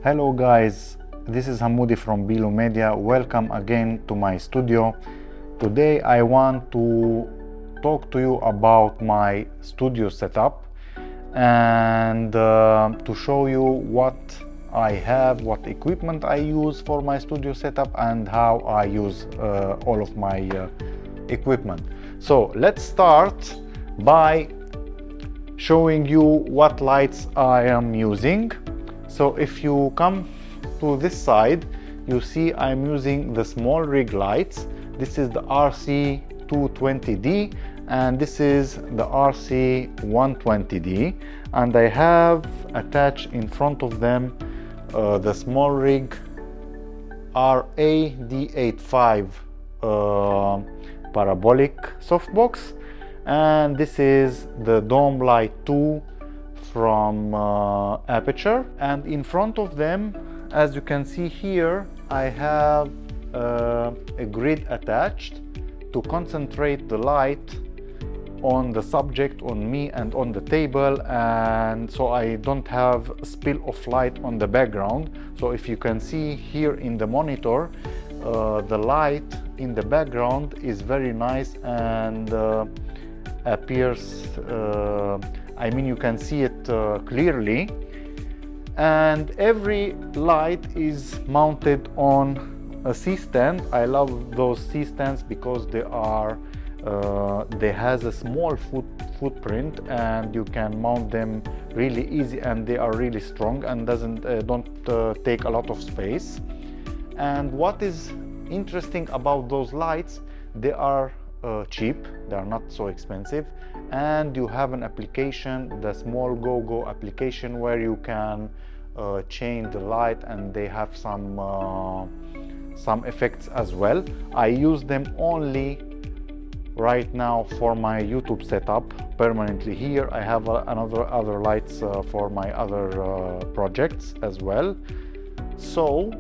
Hello guys, this is Hamudi from Bilu Media. Welcome again to my studio. Today I want to talk to you about my studio setup and to show you what I have, what equipment I use for my studio setup and how I use all of my equipment. So let's start by showing you what lights I am using. So if you come to this side, you see I'm using the SmallRig lights. This is the RC220D and this is the RC120D, and I have attached in front of them the SmallRig RAD85 parabolic softbox, and this is the Dome Light 2 from Aperture. And in front of them, as you can see here, I have a grid attached to concentrate the light on the subject, on me and on the table, and so I don't have spill of light on the background. So if you can see here in the monitor, the light in the background is very nice and appears you can see it clearly, and every light is mounted on a C-stand. I love those C-stands because they has a small footprint and you can mount them really easy, and they are really strong and don't take a lot of space. And what is interesting about those lights, they are cheap, they are not so expensive, and you have an application, the small go application, where you can change the light, and they have some effects as well. I use them only right now for my YouTube setup permanently here. I have other lights for my other projects as well. So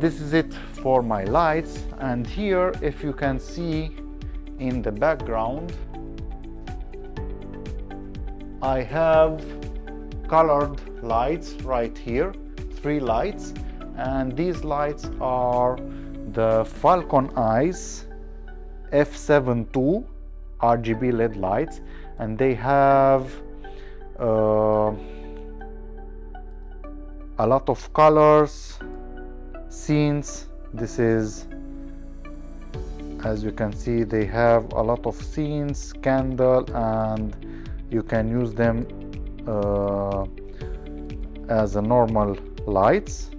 this is it for my lights. And here, if you can see in the background, I have colored lights right here, 3 lights, and these lights are the Falcon Eyes F7 II RGB LED lights, and they have a lot of colors, scenes. This is, as you can see, they have a lot of scenes, candle, and you can use them as a normal lights.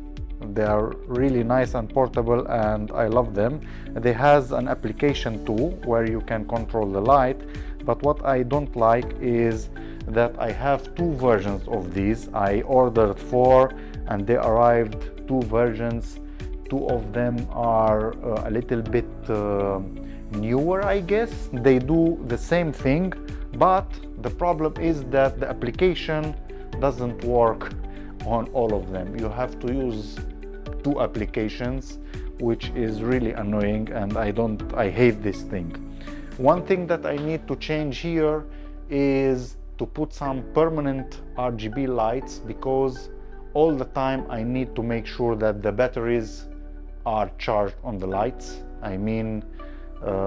They are really nice and portable, and I love them. They has an application too where you can control the light, but what I don't like is that I have 2 versions of these. I ordered 4 and they arrived 2 versions. 2 of them are a little bit newer, I guess. They do the same thing, but the problem is that the application doesn't work on all of them. You have to use 2 applications, which is really annoying, and I hate this thing. One thing that I need to change here is to put some permanent RGB lights, because all the time I need to make sure that the batteries are charged on the lights.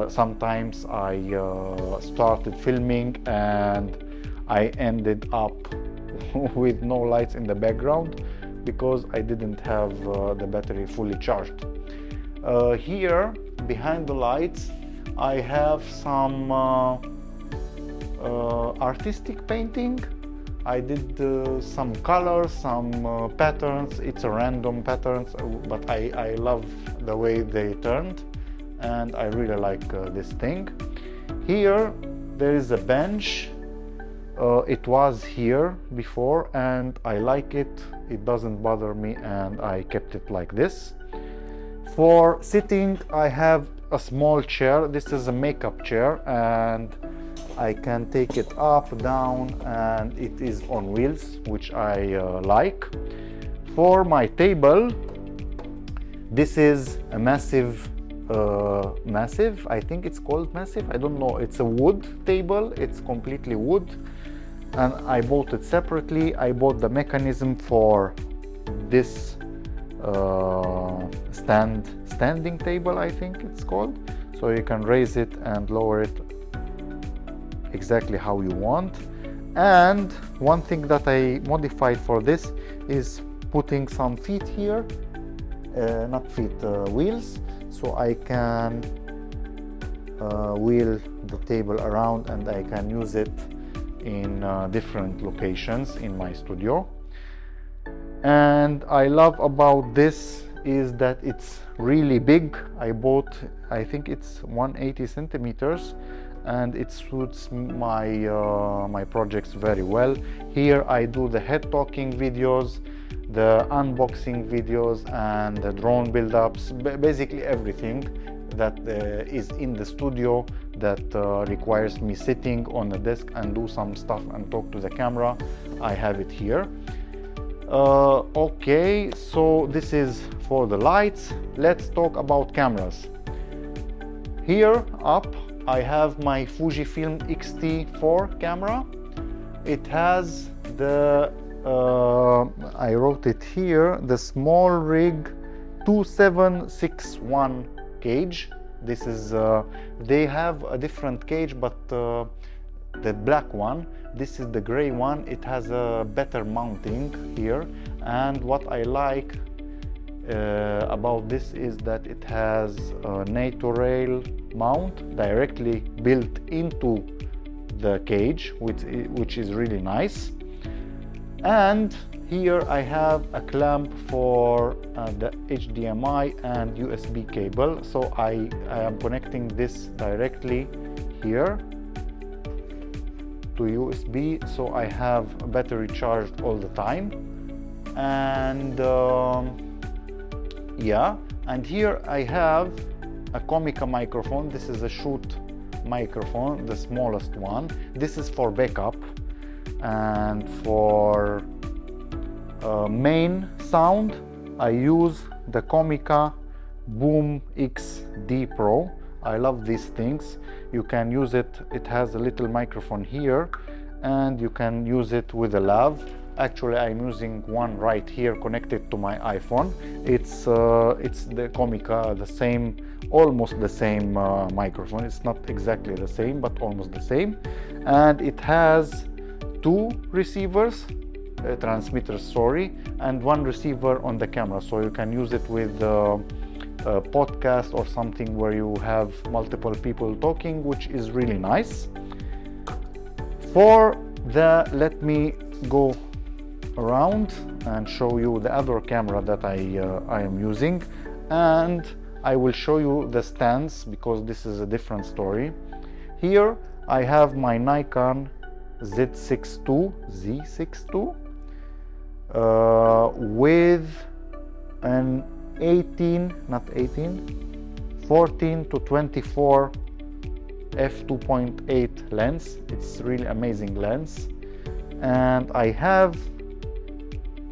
Sometimes I started filming and I ended up with no lights in the background because I didn't have the battery fully charged. Here behind the lights I have some artistic painting. I did some colors, some patterns. It's a random patterns, but I love the way they turned, and I really like this thing. Here there is a bench. It was here before and I like it. It doesn't bother me, and I kept it like this. For sitting, I have a small chair. This is a makeup chair, and I can take it up, down, and it is on wheels, which I like. For my table, this is a massive, I think it's called massive, I don't know. It's a wood table, it's completely wood, and I bought it separately. I bought the mechanism for this standing table, I think it's called, so you can raise it and lower it exactly how you want. And one thing that I modified for this is putting some feet here, wheels, so I can wheel the table around and I can use it in different locations in my studio. And I love about this is that it's really big. I think it's 180 centimeters, and it suits my projects very well. Here I do the head talking videos, the unboxing videos, and the drone build-ups, basically everything that is in the studio that requires me sitting on a desk and do some stuff and talk to the camera. I have it here. Okay, so this is for the lights. Let's talk about cameras. Here up I have my Fujifilm X-T4 camera. It has the I wrote it here, the SmallRig 2761 cage. This is they have a different cage, but the black one, this is the gray one. It has a better mounting here, and what I like about this is that it has a natural mount directly built into the cage, which is really nice. And here I have a clamp for the HDMI and USB cable, so I am connecting this directly here to USB, so I have a battery charged all the time. And yeah, and here I have a Comica microphone. This is a Shure microphone, the smallest one. This is for backup, and for main sound I use the Comica Boom XD Pro. I love these things. You can use it, it has a little microphone here, and you can use it with a lav. Actually, I'm using one right here connected to my iPhone. It's the Comica, the same, almost the same microphone. It's not exactly the same, but almost the same. And it has two receivers, transmitters, sorry, and one receiver on the camera, so you can use it with a podcast or something where you have multiple people talking, which is really nice. Let me go around and show you the other camera that I am using, and I will show you the stands because this is a different story. Here I have my Nikon Z6 II with an 14 to 24 f2.8 lens. It's really amazing lens. And I have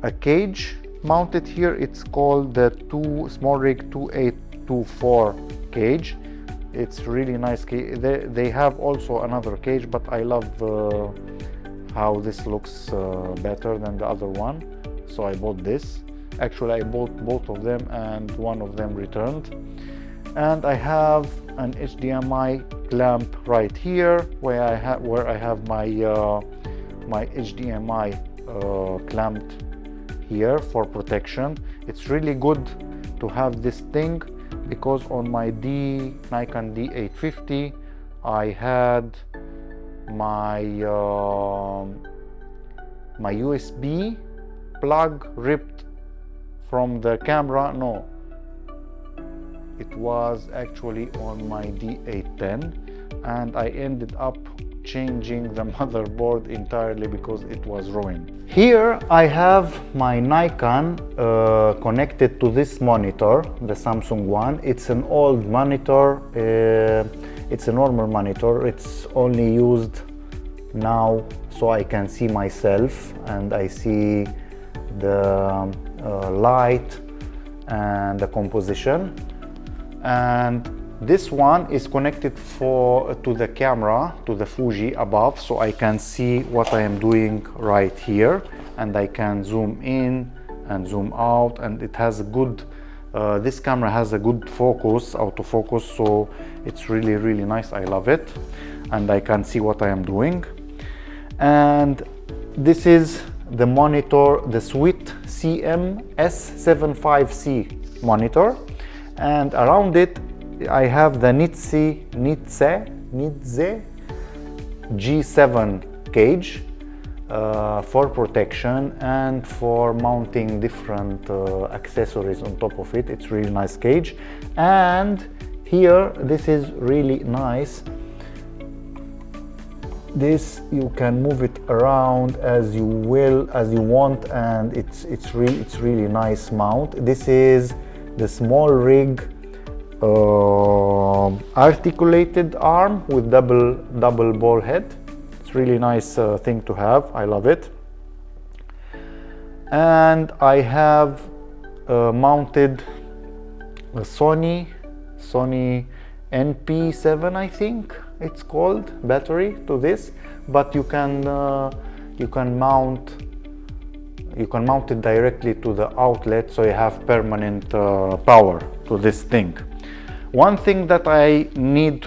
a cage mounted here. It's called the SmallRig 2824 cage. It's really nice cage. They have also another cage, but I love how this looks better than the other one, so I bought this. Actually, I bought both of them and one of them returned. And I have an HDMI clamp right here where I have my my HDMI clamped here for protection. It's really good to have this thing because on my Nikon D850 I had my my USB plug ripped from the camera. No, it was actually on my D810, and I ended up changing the motherboard entirely because it was ruined. Here I have my Nikon connected to this monitor, the Samsung one. It's an old monitor. It's a normal monitor. It's only used now so I can see myself and I see the light and the composition. And This one is connected to the camera, to the Fuji above, so I can see what I am doing right here, and I can zoom in and zoom out, and it has a good this camera has a good focus, autofocus, so it's really nice. I love it, and I can see what I am doing. And this is the monitor, the Fujifilm S7 II monitor, and around it I have the Nikon G7 cage for protection and for mounting different accessories on top of it. It's really nice cage. And here, this is really nice. This, you can move it around as you want, and it's really nice mount. This is the SmallRig articulated arm with double ball head. It's really nice thing to have. I love it. And I have mounted a Sony NP7, I think it's called, battery to this, but you can mount it directly to the outlet, so you have permanent power to this thing. One thing that I want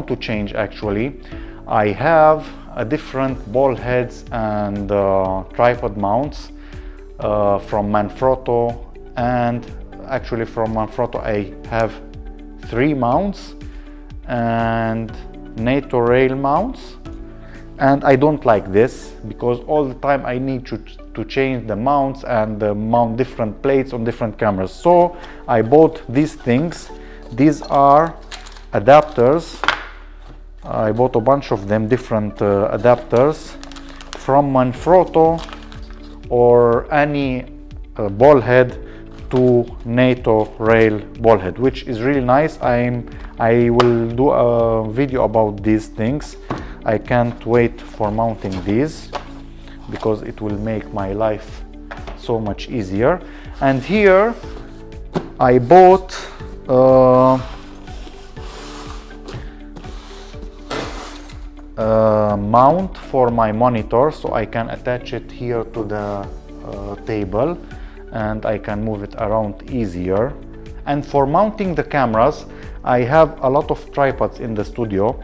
to change actually, I have a different ball heads and tripod mounts from Manfrotto, and actually from Manfrotto I have 3 mounts and NATO rail mounts, and I don't like this because all the time I need to change the mounts and mount different plates on different cameras. So I bought these things. These are adapters. I bought a bunch of them, different adapters from Manfrotto or any ball head to NATO rail ball head, which is really nice. I will do a video about these things. I can't wait for mounting these because it will make my life so much easier. And here I bought mount for my monitor, so I can attach it here to the table and I can move it around easier. And for mounting the cameras, I have a lot of tripods in the studio.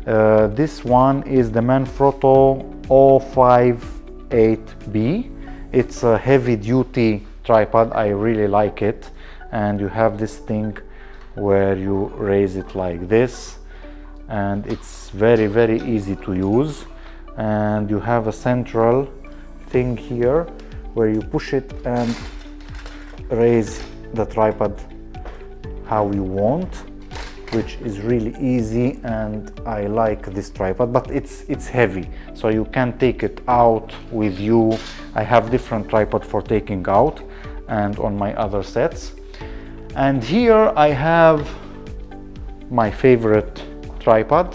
This one is the Manfrotto 058B. It's a heavy duty tripod. I really like it. And you have this thing where you raise it like this, and it's very easy to use. And you have a central thing here where you push it and raise the tripod how you want, which is really easy, and I like this tripod, but it's heavy, so you can take it out with you. I have different tripod for taking out and on my other sets. And here I have my favorite tripod.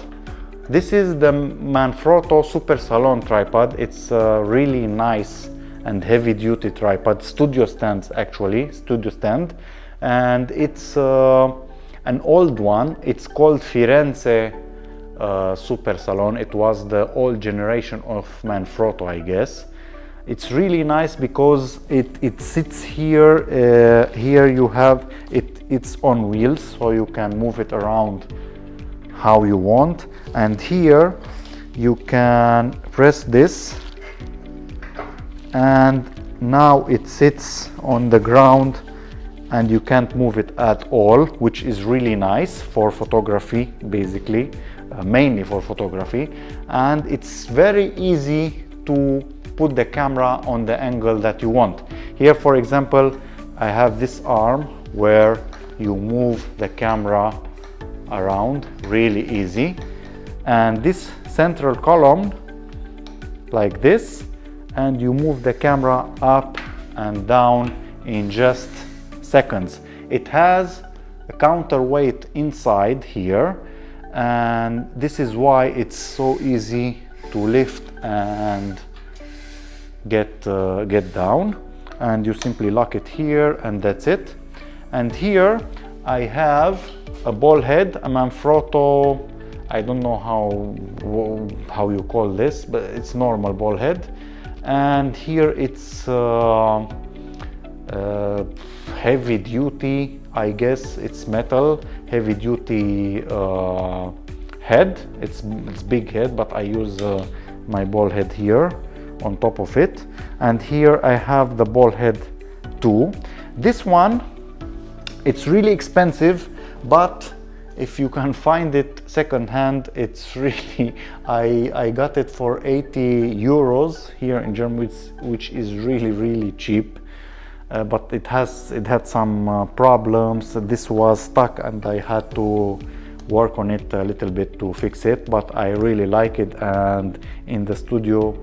This is the Manfrotto Super Salon tripod. It's a really nice and heavy duty tripod, studio stand, and it's an old one. It's called Firenze Super Salon. It was the old generation of Manfrotto, I guess. It's really nice because it sits here. Here you have it's on wheels, so you can move it around how you want. And here you can press this, and now it sits on the ground and you can't move it at all, which is really nice for photography, basically, mainly for photography. And it's very easy to put the camera on the angle that you want. Here, for example, I have this arm where you move the camera around really easy, and this central column like this, and you move the camera up and down in just seconds. It has a counterweight inside here, and this is why it's so easy to lift and get down. And you simply lock it here, and that's it. And here I have a ball head, a Manfrotto, I don't know how you call this, but it's normal ball head. And here it's heavy duty, I guess it's metal, heavy duty head. It's big head, but I use my ball head here on top of it. And here I have the ball head too. This one, it's really expensive, but if you can find it second-hand, it's really, I got it for 80 euros here in Germany, which is really cheap. But it had some problems. This was stuck and I had to work on it a little bit to fix it, but I really like it, and in the studio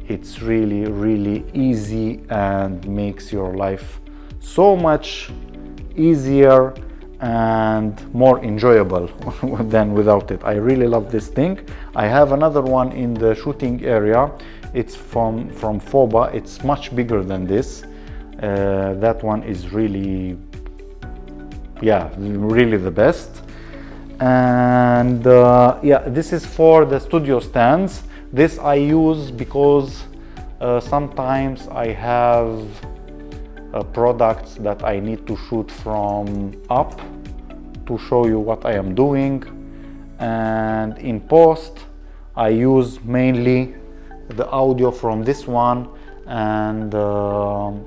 it's really easy and makes your life so much easier and more enjoyable than without it. I really love this thing. I have another one in the shooting area. It's from Foba. It's much bigger than this. That one is really, yeah, really the best. And yeah, this is for the studio stands. This I use because sometimes I have products that I need to shoot from up to show you what I am doing, and in post I use mainly the audio from this one and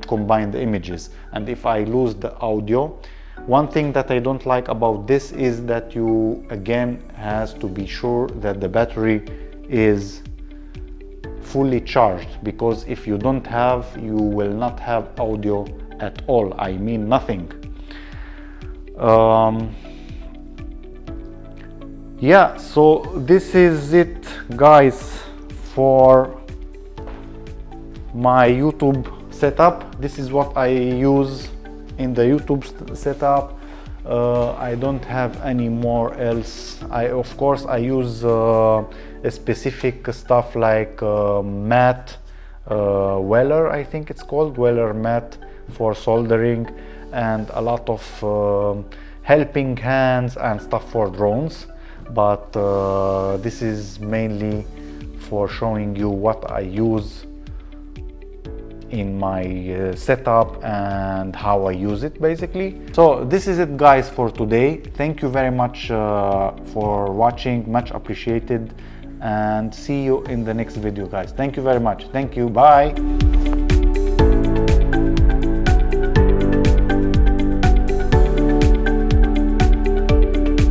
combine the images. And if I lose the audio, one thing that I don't like about this is that you again has to be sure that the battery is fully charged, because if you don't have, you will not have audio at all. I mean nothing. Yeah, so this is it, guys, for my YouTube setup. This is what I use in the YouTube setup. I don't have any more else. Of course I use a specific stuff like matte Weller, I think it's called Weller matte, for soldering, and a lot of helping hands and stuff for drones. But this is mainly for showing you what I use in my setup and how I use it, basically. So this is it, guys, for today. Thank you very much for watching, much appreciated, and see you in the next video, guys. Thank you very much. Thank you. Bye.